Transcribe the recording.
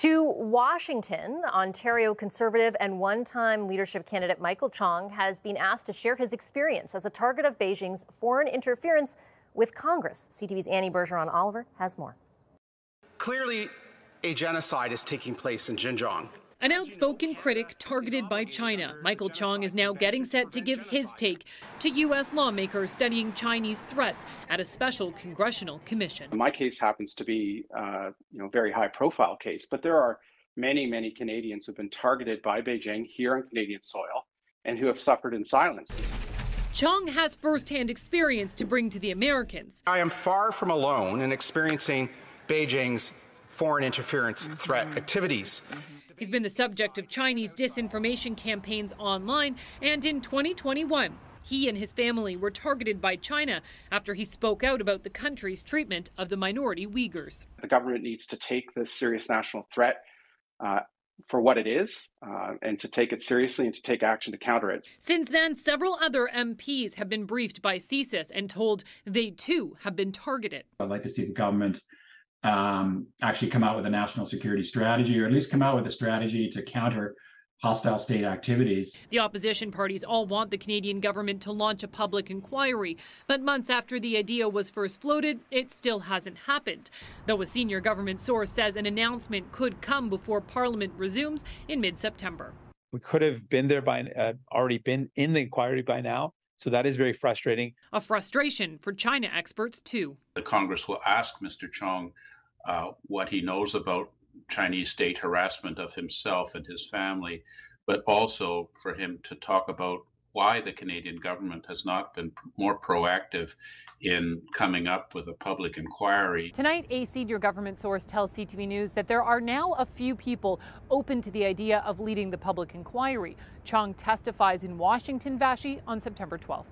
To Washington, Ontario Conservative and one-time leadership candidate Michael Chong has been asked to share his experience as a target of Beijing's foreign interference with Congress. CTV's Annie Bergeron-Oliver has more. Clearly, a genocide is taking place in Xinjiang. An outspoken critic targeted by China, Michael Chong is now getting set to give his take to U.S. lawmakers studying Chinese threats at a special congressional commission. My case happens to be a very high-profile case, but there are many Canadians who have been targeted by Beijing here on Canadian soil and who have suffered in silence. Chong has firsthand experience to bring to the Americans. I am far from alone in experiencing Beijing's foreign interference threat activities. He's been the subject of Chinese disinformation campaigns online, and in 2021, he and his family were targeted by China after he spoke out about the country's treatment of the minority Uyghurs. The government needs to take this serious national threat for what it is, and to take it seriously and to take action to counter it. Since then, several other MPs have been briefed by CSIS and told they too have been targeted. I'd like to see the government actually come out with a national security strategy, or at least come out with a strategy to counter hostile state activities. The opposition parties all want the Canadian government to launch a public inquiry, but months after the idea was first floated, it still hasn't happened, though a senior government source says an announcement could come before Parliament resumes in mid-September. We could have been there already been in the inquiry by now. So that is very frustrating. A frustration for China experts, too. The Congress will ask Mr. Chong what he knows about Chinese state harassment of himself and his family, but also for him to talk about why the Canadian government has not been more proactive in coming up with a public inquiry. Tonight, a senior government source tells CTV News that there are now a few people open to the idea of leading the public inquiry. Chong testifies in Washington, Vashi, on September 12th.